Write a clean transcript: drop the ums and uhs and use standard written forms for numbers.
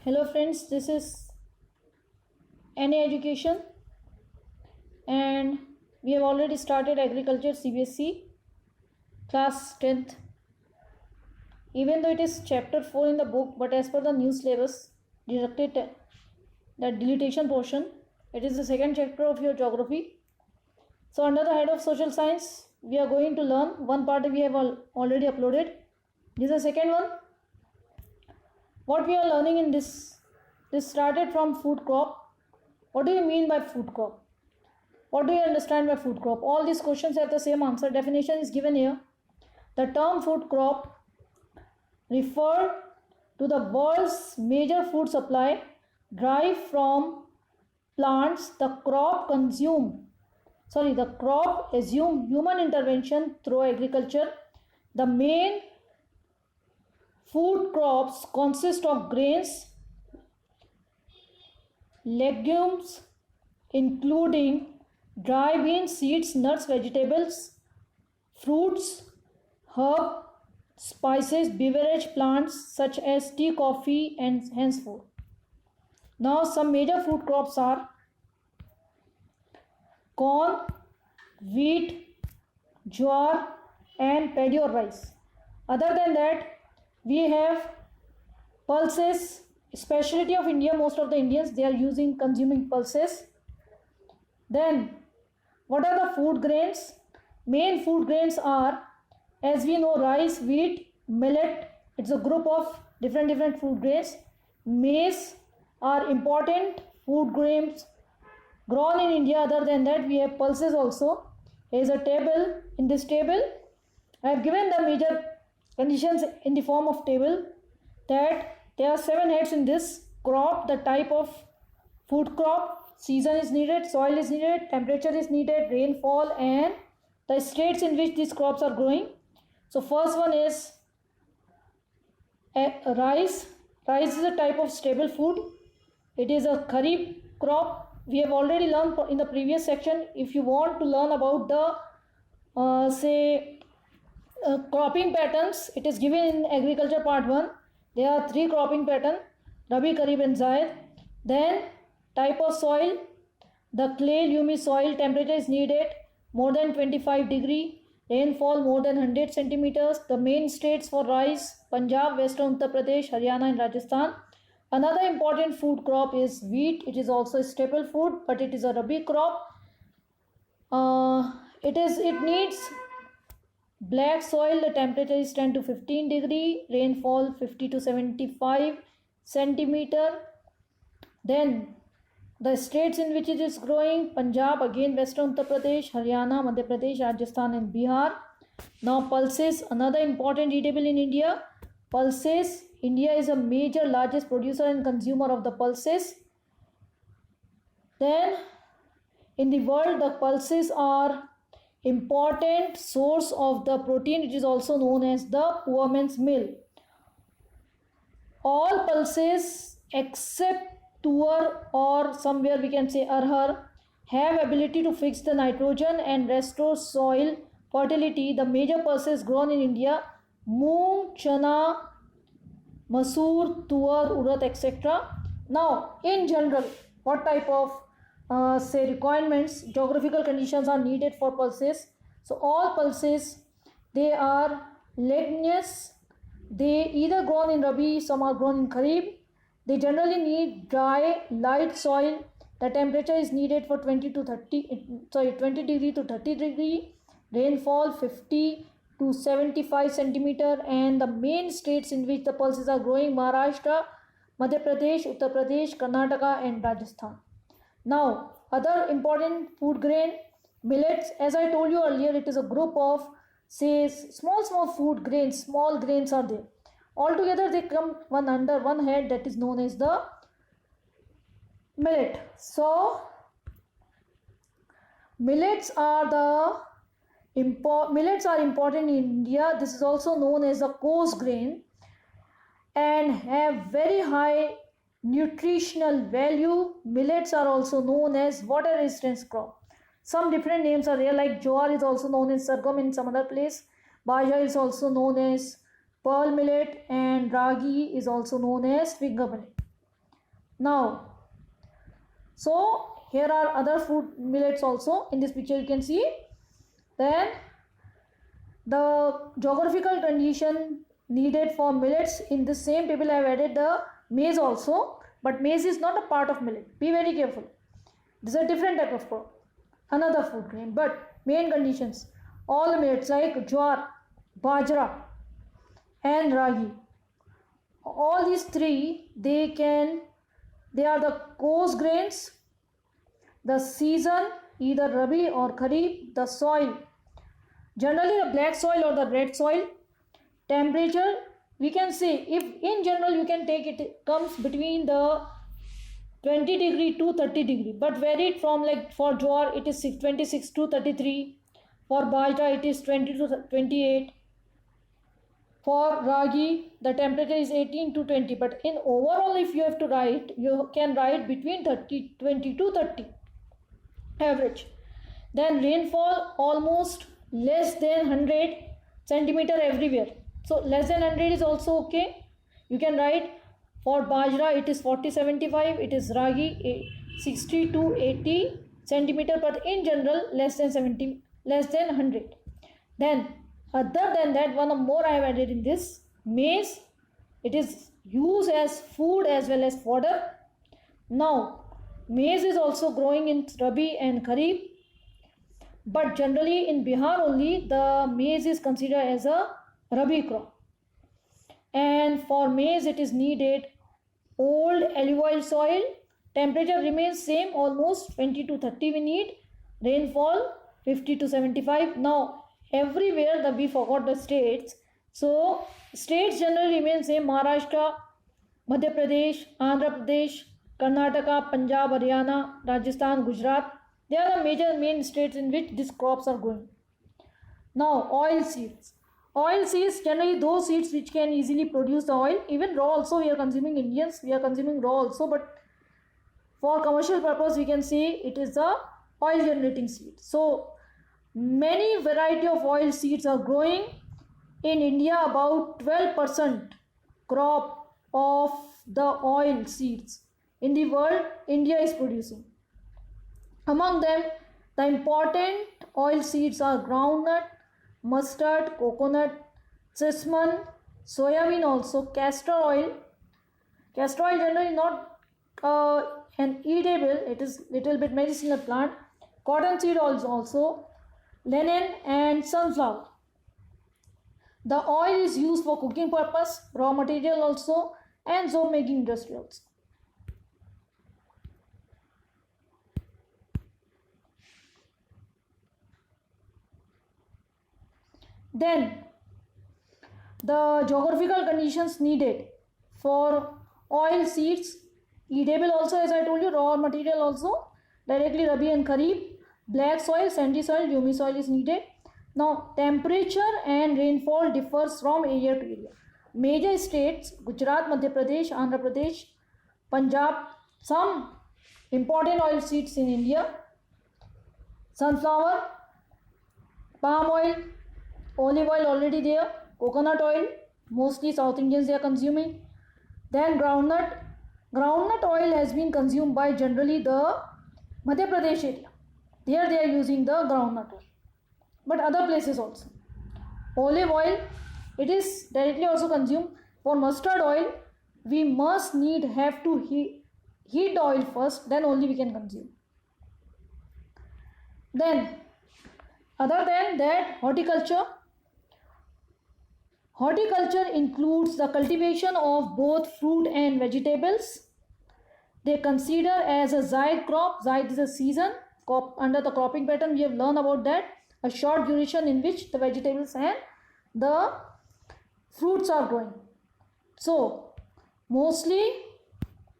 Hello friends, this is NA Education and we have already started agriculture CBSE class 10th. Even though it is chapter 4 in the book, but as per the new syllabus deducted the deletion portion, it is the second chapter of your geography. So under the head of social science, we are going to learn one part we have already uploaded. This is the second one. What we are learning in this started from food crop. What do you mean by food crop? What do you understand by food crop? All these questions have the same answer. Definition is given here. The term food crop refer to the world's major food supply derived from plants. The crop assume human intervention through agriculture. The main food crops consist of grains, legumes including dry beans, seeds, nuts, vegetables, fruits, herb, spices, beverage plants such as tea, coffee and henceforth. Now some major food crops are corn, wheat, jowar and paddy or rice. Other than that, we have pulses, specialty of India. Most of the Indians, they are consuming pulses. Then what are the food grains? Main food grains are, as we know, rice, wheat, millet. It's a group of different food grains. Maize are important food grains grown in India. Other than that, we have pulses also. Here is a table. In this table, I have given the major conditions in the form of table, that there are 7 heads in this crop. The type of food crop, season is needed, soil is needed, temperature is needed, rainfall and the states in which these crops are growing. So first one is rice. Rice is a type of staple food. It is a kharif crop. We have already learned in the previous section. If you want to learn about the cropping patterns, it is given in agriculture part 1. There are 3 cropping patterns: Rabi, Kharif and Zaid. Then type of soil, the clay loamy soil. Temperature is needed more than 25 degree, rainfall more than 100 centimeters. The main states for rice: Punjab, Western Uttar Pradesh, Haryana and Rajasthan. Another important food crop is wheat. It is also a staple food, but it is a Rabi crop. It needs black soil. The temperature is 10 to 15 degree, rainfall 50 to 75 centimeter. Then the states in which it is growing: Punjab, again Western Uttar Pradesh, Haryana, Madhya Pradesh, Rajasthan and Bihar. Now pulses, another important eatable in India. Pulses, India is a major largest producer and consumer of the pulses. Then in the world, the pulses are important source of the protein. It is also known as the poor man's meal. All pulses except tuar, or somewhere we can say arhar, have ability to fix the nitrogen and restore soil fertility. The major pulses grown in India: moong, chana, masoor, tuar, urad, etc. Now in general, what type of requirements, geographical conditions are needed for pulses? So all pulses, they are leguminous. They either grown in Rabi, some are grown in Kharif. They generally need dry, light soil. The temperature is needed for 20 degree to 30 degree. Rainfall 50 to 75 centimeter. And the main states in which the pulses are growing: Maharashtra, Madhya Pradesh, Uttar Pradesh, Karnataka and Rajasthan. Now other important food grain, millets. As I told you earlier, it is a group of small food grains. Small grains are there. Altogether they come under one head, that is known as the millet. So millets are important in India. This is also known as a coarse grain and have very high nutritional value. Millets are also known as water resistant crop. Some different names are there, like jowar is also known as sargam in some other place. Bajra is also known as pearl millet, and ragi is also known as finger millet. Now, so here are other food millets also. In this picture you can see. Then the geographical condition needed for millets, in the same table I have added the maize also, but maize is not a part of millet. Be very careful. This is a different type of crop, another food grain. But main conditions, all the millets like jowar, bajra and ragi, all these three, they are the coarse grains. The season, either rabi or kharif. The soil, generally the black soil or the red soil. Temperature, we can say, if in general you can take it, comes between the 20 degree to 30 degree, but varied from, like for jowar it is 26 to 33, for bajra it is 20 to 28, for ragi the temperature is 18 to 20. But in overall, if you have to write, you can write between 20 to 30 average. Then rainfall almost less than 100 centimeter everywhere. So less than 100 is also okay. You can write for bajra it is 40-75, it is ragi 60 to 80 centimeter, but in general less than 100. Then other than that, one more I have added in this, maize. It is used as food as well as fodder. Now maize is also growing in rabi and kharif, but generally in Bihar only the maize is considered as a rabi crop. And for maize it is needed old alluvial soil. Temperature remains same, almost 20 to 30 we need. Rainfall 50 to 75. Now everywhere we forgot the states. So states generally remain same: Maharashtra, Madhya Pradesh, Andhra Pradesh, Karnataka, Punjab, Haryana, Rajasthan, Gujarat. They are the main states in which these crops are growing. Now oil seeds. Oil seeds, generally those seeds which can easily produce the oil. Even raw also we are consuming, Indians, we are consuming raw also, but for commercial purpose we can say it is the oil generating seed. So many variety of oil seeds are growing in India. About 12% crop of the oil seeds in the world India is producing. Among them, the important oil seeds are groundnut, mustard, coconut, sesame, soya also, castor oil. Castor oil generally not an edible, it is little bit medicinal plant. Cotton seed also, linen and sunflower. The oil is used for cooking purpose, raw material also, and soap making industry also. Then the geographical conditions needed for oil seeds, edible also, as I told you, raw material also, directly rabi and kharif. Black soil, sandy soil, loamy soil is needed. Now temperature and rainfall differs from area to area. Major states: Gujarat, Madhya Pradesh, Andhra Pradesh, Punjab. Some important oil seeds in India: sunflower, palm oil, olive oil already there, coconut oil, mostly South Indians they are consuming. Then groundnut. Groundnut oil has been consumed by generally the Madhya Pradesh area. There they are using the groundnut oil, but other places also. Olive oil, it is directly also consumed. For mustard oil, we have to heat the oil first, then only we can consume. Then other than that, horticulture. Horticulture includes the cultivation of both fruit and vegetables. They consider as a zaid crop. Zaid is a season. Under the cropping pattern we have learned about that. A short duration in which the vegetables and the fruits are growing. So mostly